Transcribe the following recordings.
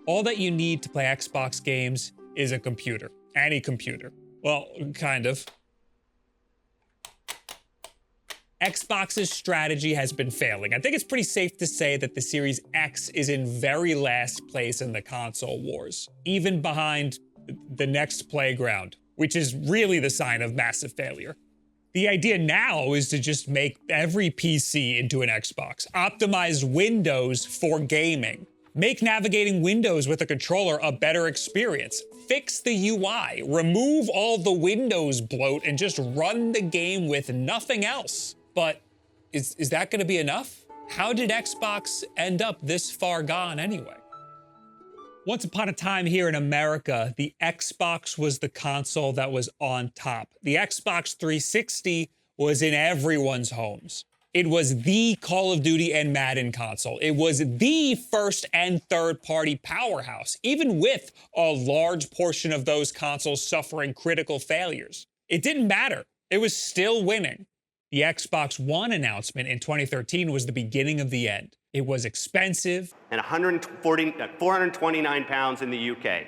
All that you need to play Xbox games is a computer. Any computer. Well, kind of. Xbox's strategy has been failing. I think it's pretty safe to say that the Series X is in very last place in the console wars, even behind the next Playground, which is really the sign of massive failure. The idea now is to just make every PC into an Xbox, optimize Windows for gaming, make navigating Windows with a controller a better experience, fix the UI, remove all the Windows bloat, and just run the game with nothing else. But is that gonna be enough? How did Xbox end up this far gone anyway? Once upon a time here in America, the Xbox was the console that was on top. The Xbox 360 was in everyone's homes. It was the Call of Duty and Madden console. It was the first and third-party powerhouse, even with a large portion of those consoles suffering critical failures. It didn't matter. It was still winning. The Xbox One announcement in 2013 was the beginning of the end. It was expensive. And 429 pounds in the UK.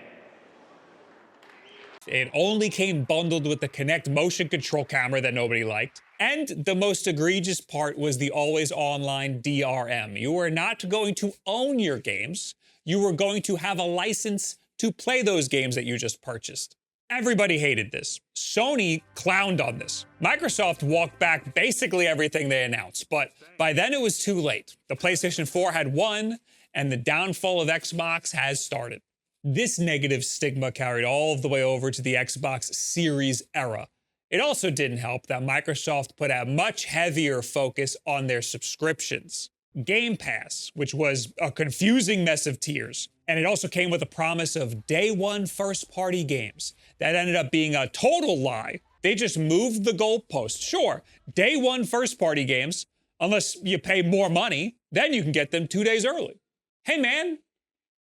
It only came bundled with the Kinect motion control camera that nobody liked. And the most egregious part was the always online DRM. You were not going to own your games. You were going to have a license to play those games that you just purchased. Everybody hated this. Sony clowned on this. Microsoft walked back basically everything they announced, but by then it was too late. The PlayStation 4 had won, and the downfall of Xbox has started. This negative stigma carried all the way over to the Xbox Series era. It also didn't help that Microsoft put a much heavier focus on their subscriptions. Game Pass, which was a confusing mess of tiers, and it also came with a promise of day one first-party games. That ended up being a total lie. They just moved the goalpost. Sure, day one first-party games, unless you pay more money, then you can get them 2 days early. Hey man,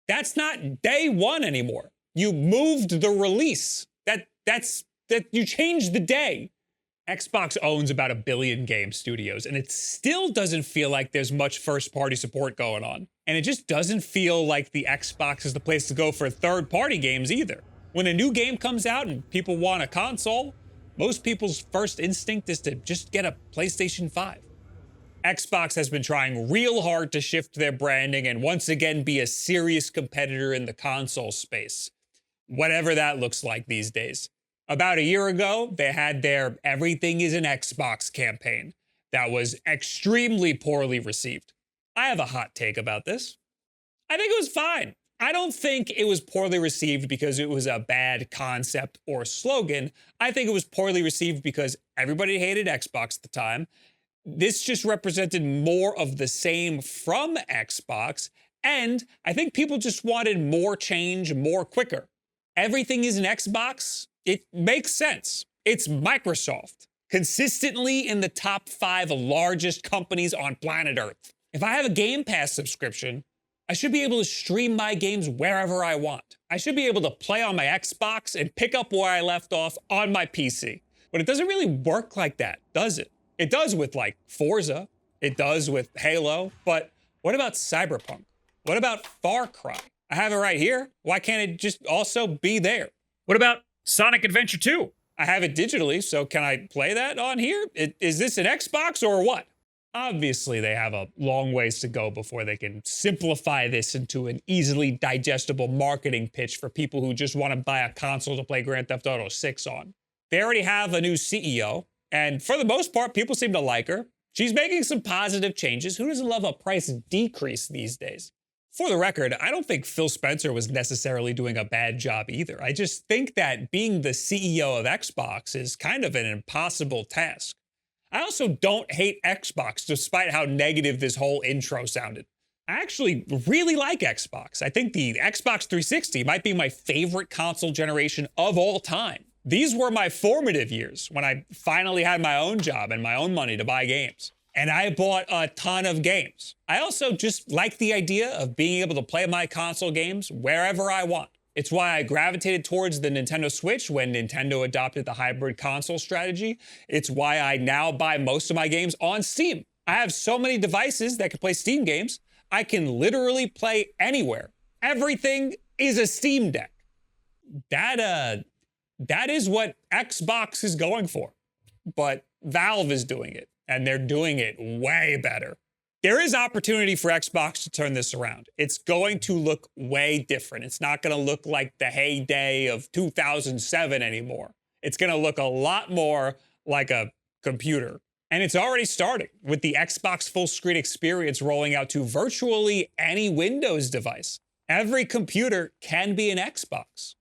that's not day one anymore. You moved the release. You changed the day. Xbox owns about 1 billion game studios, and it still doesn't feel like there's much first-party support going on. And it just doesn't feel like the Xbox is the place to go for third-party games either. When a new game comes out and people want a console, most people's first instinct is to just get a PlayStation 5. Xbox has been trying real hard to shift their branding and once again be a serious competitor in the console space. Whatever that looks like these days. About a year ago, they had their Everything is an Xbox campaign that was extremely poorly received. I have a hot take about this. I think it was fine. I don't think it was poorly received because it was a bad concept or slogan. I think it was poorly received because everybody hated Xbox at the time. This just represented more of the same from Xbox, and I think people just wanted more change more quicker. Everything is an Xbox. It makes sense. It's Microsoft, consistently in the top 5 largest companies on planet Earth. If I have a Game Pass subscription, I should be able to stream my games wherever I want. I should be able to play on my Xbox and pick up where I left off on my PC. But it doesn't really work like that, does it? It does with like Forza, it does with Halo, but what about Cyberpunk? What about Far Cry? I have it right here. Why can't it just also be there? What about Sonic Adventure 2? I have it digitally, so can I play that on here? Is this an Xbox or what? Obviously, they have a long ways to go before they can simplify this into an easily digestible marketing pitch for people who just want to buy a console to play Grand Theft Auto 6 on. They already have a new CEO, and for the most part, people seem to like her. She's making some positive changes. Who doesn't love a price decrease these days? For the record, I don't think Phil Spencer was necessarily doing a bad job either. I just think that being the CEO of Xbox is kind of an impossible task. I also don't hate Xbox, despite how negative this whole intro sounded. I actually really like Xbox. I think the Xbox 360 might be my favorite console generation of all time. These were my formative years when I finally had my own job and my own money to buy games. And I bought a ton of games. I also just like the idea of being able to play my console games wherever I want. It's why I gravitated towards the Nintendo Switch when Nintendo adopted the hybrid console strategy. It's why I now buy most of my games on Steam. I have so many devices that can play Steam games, I can literally play anywhere. Everything is a Steam Deck. That is what Xbox is going for. But Valve is doing it, and they're doing it way better. There is opportunity for Xbox to turn this around. It's going to look way different. It's not going to look like the heyday of 2007 anymore. It's going to look a lot more like a computer. And it's already starting with the Xbox full screen experience rolling out to virtually any Windows device. Every computer can be an Xbox,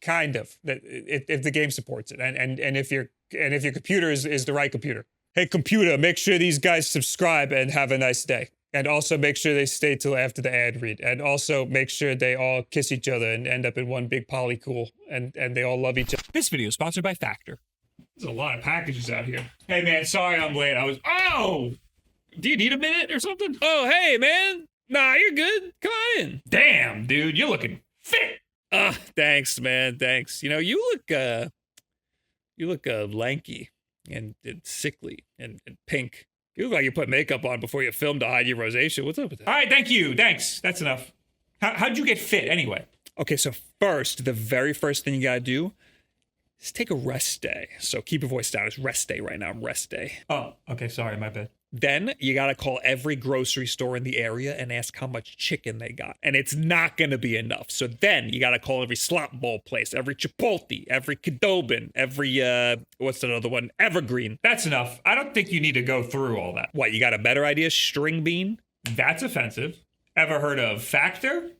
kind of, if the game supports it, and if your computer is the right computer. Hey, computer, make sure these guys subscribe and have a nice day. And also make sure they stay till after the ad read. And also make sure they all kiss each other and end up in one big polycool and they all love each other. This video is sponsored by Factor. There's a lot of packages out here. Hey, man, sorry I'm late. Oh! Do you need a minute or something? Oh, hey, man. Nah, you're good. Come on in. Damn, dude, you're looking fit. Thanks, man, thanks. You know, you look lanky. And sickly and pink. You look like you put makeup on before you filmed to hide your rosacea. What's up with that? All right, thank you. Thanks. That's enough. How'd you get fit anyway? Okay, so the very first thing you gotta do is take a rest day. So keep your voice down. It's rest day right now. Rest day. Oh, okay. Sorry, my bad. Then you gotta call every grocery store in the area and ask how much chicken they got. And it's not gonna be enough. So then you gotta call every slop bowl place, every Chipotle, every Cadobin, every, what's another one? Evergreen. That's enough. I don't think you need to go through all that. What, you got a better idea? String bean? That's offensive. Ever heard of Factor?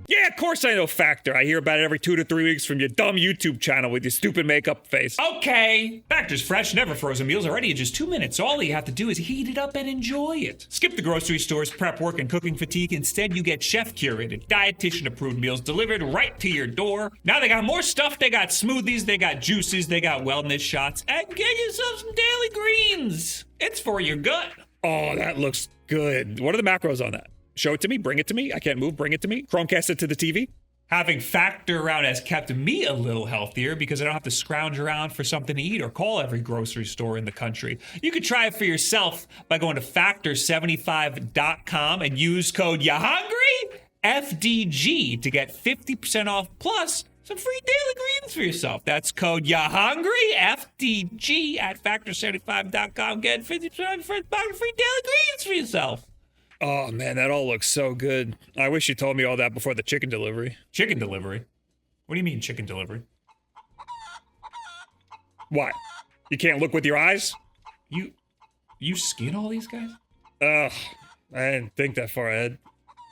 Yeah, of course I know Factor. I hear about it every 2 to 3 weeks from your dumb YouTube channel with your stupid makeup face. Okay. Factor's fresh, never frozen meals are ready in just 2 minutes. So all you have to do is heat it up and enjoy it. Skip the grocery store's prep work and cooking fatigue. Instead, you get chef-curated, dietitian-approved meals delivered right to your door. Now they got more stuff. They got smoothies, they got juices, they got wellness shots. And get yourself some daily greens. It's for your gut. Oh, that looks good. What are the macros on that? Show it to me, bring it to me. I can't move, bring it to me. Chromecast it to the TV. Having Factor around has kept me a little healthier because I don't have to scrounge around for something to eat or call every grocery store in the country. You can try it for yourself by going to factor75.com and use code YAHUNGRY FDG to get 50% off plus some free daily greens for yourself. That's code YAHUNGRY FDG at factor75.com. Get 50% off free daily greens for yourself. Oh, man, that all looks so good. I wish you told me all that before the chicken delivery. Chicken delivery? What do you mean chicken delivery? What? You can't look with your eyes? You skin all these guys? Ugh, I didn't think that far ahead.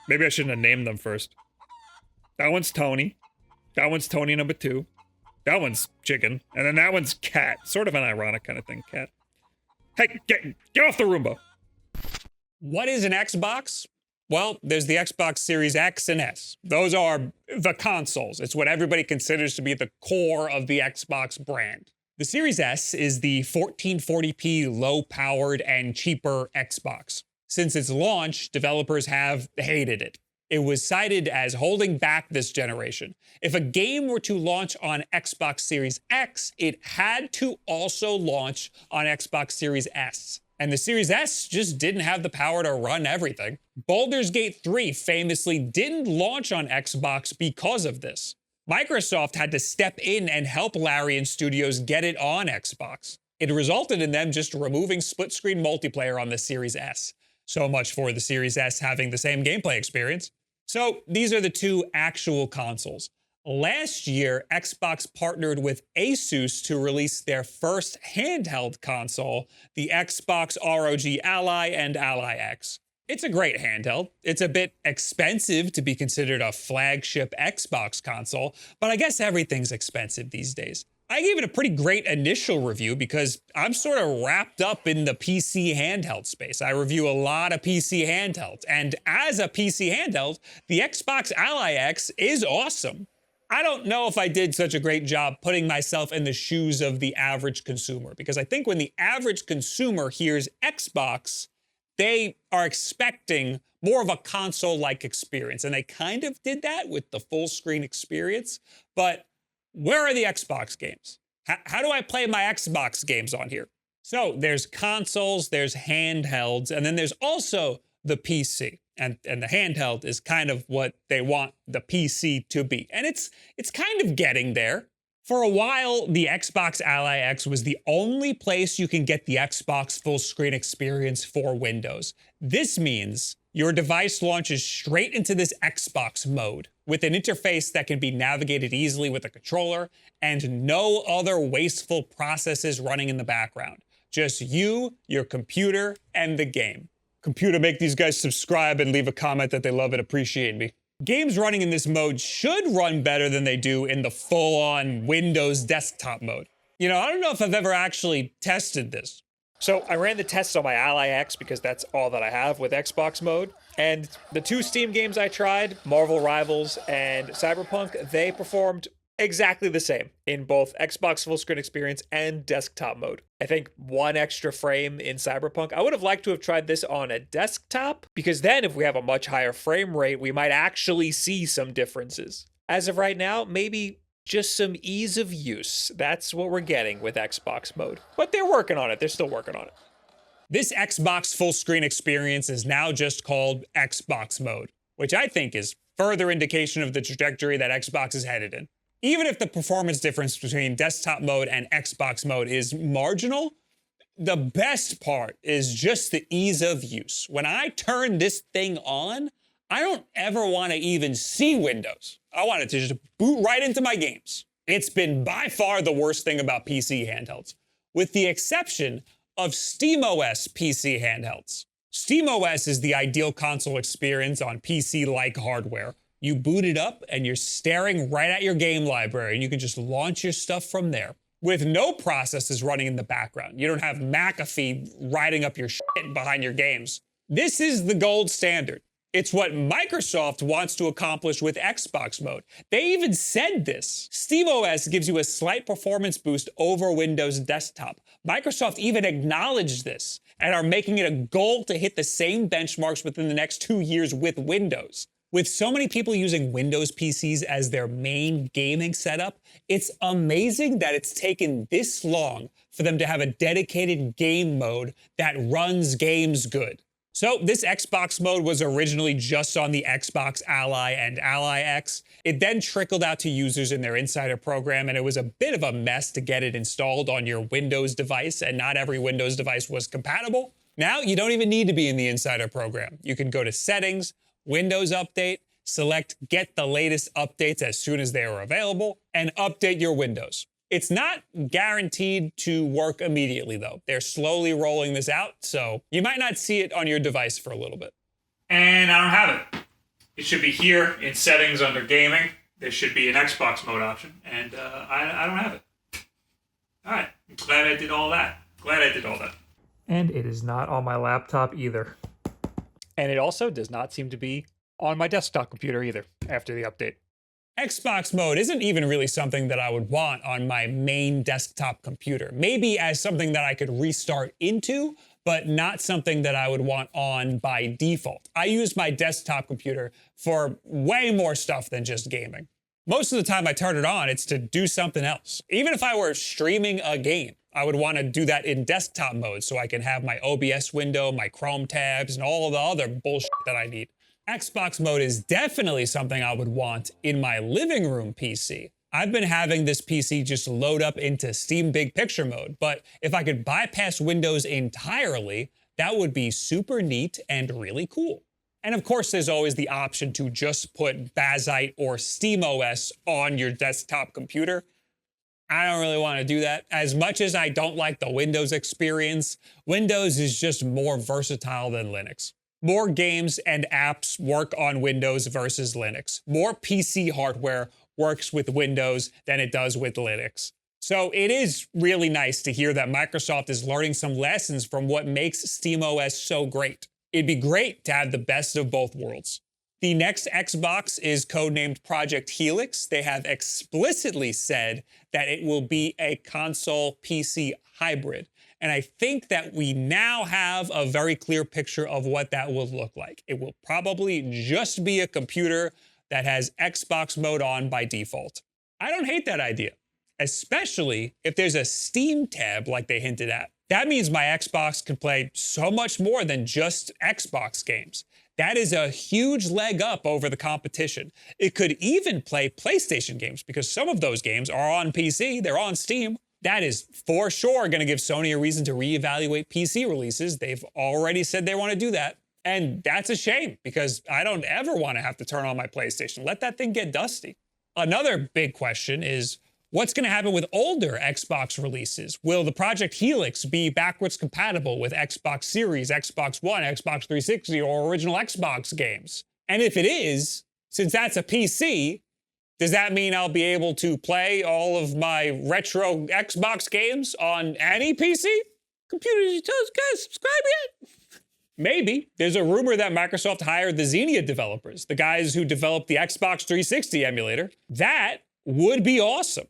Maybe I shouldn't have named them first. That one's Tony. That one's Tony number 2. That one's chicken. And then that one's cat. Sort of an ironic kind of thing, cat. Hey, get off the Roomba. What is an Xbox? Well, there's the Xbox Series X and S. Those are the consoles. It's what everybody considers to be the core of the Xbox brand. The Series S is the 1440p low-powered and cheaper Xbox. Since its launch, developers have hated it. It was cited as holding back this generation. If a game were to launch on Xbox Series X, it had to also launch on Xbox Series S. And the Series S just didn't have the power to run everything. Baldur's Gate 3 famously didn't launch on Xbox because of this. Microsoft had to step in and help Larian Studios get it on Xbox. It resulted in them just removing split-screen multiplayer on the Series S. So much for the Series S having the same gameplay experience. So these are the two actual consoles. Last year, Xbox partnered with Asus to release their first handheld console, the Xbox ROG Ally and Ally X. It's a great handheld. It's a bit expensive to be considered a flagship Xbox console, but I guess everything's expensive these days. I gave it a pretty great initial review because I'm sort of wrapped up in the PC handheld space. I review a lot of PC handhelds, and as a PC handheld, the Xbox Ally X is awesome. I don't know if I did such a great job putting myself in the shoes of the average consumer, because I think when the average consumer hears Xbox, they are expecting more of a console-like experience, and they kind of did that with the full screen experience. But where are the Xbox games? How do I play my Xbox games on here? So there's consoles, there's handhelds, and then there's also the PC. And the handheld is kind of what they want the PC to be. And it's kind of getting there. For a while, the Xbox Ally X was the only place you can get the Xbox full screen experience for Windows. This means your device launches straight into this Xbox mode with an interface that can be navigated easily with a controller and no other wasteful processes running in the background. Just you, your computer, and the game. Computer, make these guys subscribe and leave a comment that they love and appreciate me. Games running in this mode should run better than they do in the full-on Windows desktop mode. You know, I don't know if I've ever actually tested this. So I ran the tests on my Ally X because that's all that I have with Xbox mode. And the 2 Steam games I tried, Marvel Rivals and Cyberpunk, they performed exactly the same in both Xbox full screen experience and desktop mode. I think 1 extra frame in Cyberpunk. I would have liked to have tried this on a desktop, because then if we have a much higher frame rate, we might actually see some differences. As of right now, maybe just some ease of use. That's what we're getting with Xbox mode. But they're working on it. They're still working on it. This Xbox full screen experience is now just called Xbox mode, which I think is further indication of the trajectory that Xbox is headed in. Even if the performance difference between desktop mode and Xbox mode is marginal, the best part is just the ease of use. When I turn this thing on, I don't ever want to even see Windows. I want it to just boot right into my games. It's been by far the worst thing about PC handhelds, with the exception of SteamOS PC handhelds. SteamOS is the ideal console experience on PC-like hardware. You boot it up and you're staring right at your game library and you can just launch your stuff from there with no processes running in the background. You don't have McAfee writing up your shit behind your games. This is the gold standard. It's what Microsoft wants to accomplish with Xbox mode. They even said this. SteamOS gives you a slight performance boost over Windows desktop. Microsoft even acknowledged this and are making it a goal to hit the same benchmarks within the next 2 years with Windows. With so many people using Windows PCs as their main gaming setup, it's amazing that it's taken this long for them to have a dedicated game mode that runs games good. So this Xbox mode was originally just on the Xbox Ally and Ally X. It then trickled out to users in their insider program, and it was a bit of a mess to get it installed on your Windows device, and not every Windows device was compatible. Now you don't even need to be in the insider program. You can go to Settings, Windows Update, select Get the latest updates as soon as they are available, and update your Windows. It's not guaranteed to work immediately, though. They're slowly rolling this out, so you might not see it on your device for a little bit. And I don't have it. It should be here in Settings under Gaming. There should be an Xbox mode option, and I don't have it. All right, I'm glad I did all that. And it is not on my laptop either. And it also does not seem to be on my desktop computer either after the update. Xbox mode isn't even really something that I would want on my main desktop computer. Maybe as something that I could restart into, but not something that I would want on by default. I use my desktop computer for way more stuff than just gaming. Most of the time I turn it on, it's to do something else. Even if I were streaming a game, I would want to do that in desktop mode so I can have my OBS window, my Chrome tabs, and all of the other bullshit that I need. Xbox mode is definitely something I would want in my living room PC. I've been having this PC just load up into Steam Big Picture mode, but if I could bypass Windows entirely, that would be super neat and really cool. And of course, there's always the option to just put Bazite or SteamOS on your desktop computer. I don't really want to do that. As much as I don't like the Windows experience, Windows is just more versatile than Linux. More games and apps work on Windows versus Linux. More PC hardware works with Windows than it does with Linux. So it is really nice to hear that Microsoft is learning some lessons from what makes SteamOS so great. It'd be great to have the best of both worlds. The next Xbox is codenamed Project Helix. They have explicitly said that it will be a console PC hybrid. And I think that we now have a very clear picture of what that will look like. It will probably just be a computer that has Xbox mode on by default. I don't hate that idea, especially if there's a Steam tab like they hinted at. That means my Xbox can play so much more than just Xbox games. That is a huge leg up over the competition. It could even play PlayStation games because some of those games are on PC, they're on Steam. That is for sure going to give Sony a reason to reevaluate PC releases. They've already said they want to do that. And that's a shame because I don't ever want to have to turn on my PlayStation. Let that thing get dusty. Another big question is, what's going to happen with older Xbox releases? Will the Project Helix be backwards compatible with Xbox Series, Xbox One, Xbox 360, or original Xbox games? And if it is, since that's a PC, does that mean I'll be able to play all of my retro Xbox games on any PC? Computers, guys, subscribe yet? Maybe. There's a rumor that Microsoft hired the Xenia developers, the guys who developed the Xbox 360 emulator. That would be awesome.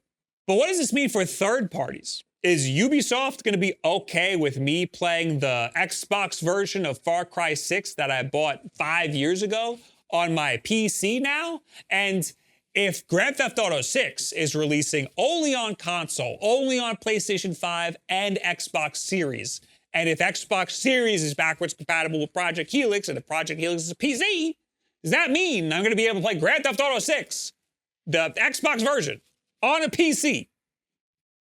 But what does this mean for third parties? Is Ubisoft going to be okay with me playing the Xbox version of Far Cry 6 that I bought 5 years ago on my PC now? And if Grand Theft Auto 6 is releasing only on console, only on PlayStation 5 and Xbox Series, and if Xbox Series is backwards compatible with Project Helix, and if Project Helix is a PC, does that mean I'm going to be able to play Grand Theft Auto 6, the Xbox version, on a PC?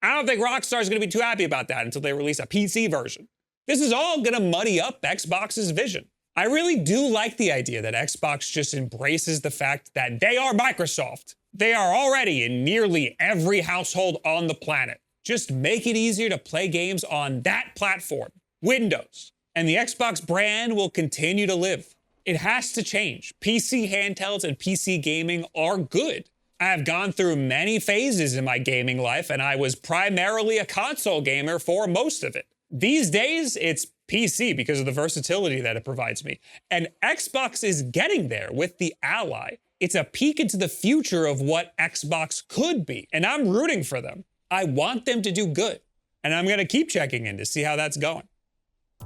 I don't think Rockstar is going to be too happy about that until they release a PC version. This is all going to muddy up Xbox's vision. I really do like the idea that Xbox just embraces the fact that they are Microsoft. They are already in nearly every household on the planet. Just make it easier to play games on that platform, Windows. And the Xbox brand will continue to live. It has to change. PC handhelds and PC gaming are good. I have gone through many phases in my gaming life, and I was primarily a console gamer for most of it. These days, it's PC because of the versatility that it provides me. And Xbox is getting there with the Ally. It's a peek into the future of what Xbox could be, and I'm rooting for them. I want them to do good, and I'm gonna keep checking in to see how that's going.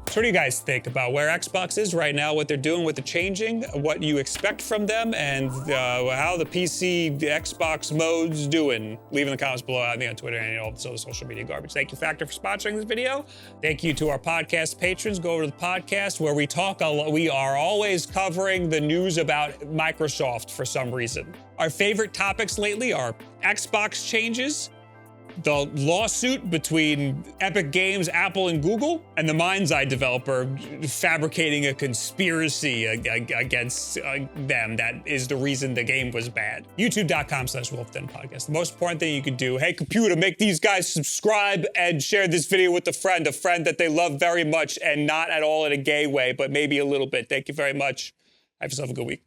So what do you guys think about where Xbox is right now, what they're doing with the changing, what you expect from them, and how the PC, the Xbox mode's doing? Leave in the comments below. Add me on Twitter and all the other social media garbage. Thank you, Factor, for sponsoring this video. Thank you to our podcast patrons. Go over to the podcast where we talk a lot. We are always covering the news about Microsoft for some reason. Our favorite topics lately are Xbox changes, the lawsuit between Epic Games, Apple, and Google, and the Mind's Eye developer fabricating a conspiracy against them that is the reason the game was bad. YouTube.com/Wulff podcast. The most important thing you could do, hey computer, make these guys subscribe and share this video with a friend that they love very much and not at all in a gay way, but maybe a little bit. Thank you very much. Have yourself a good week.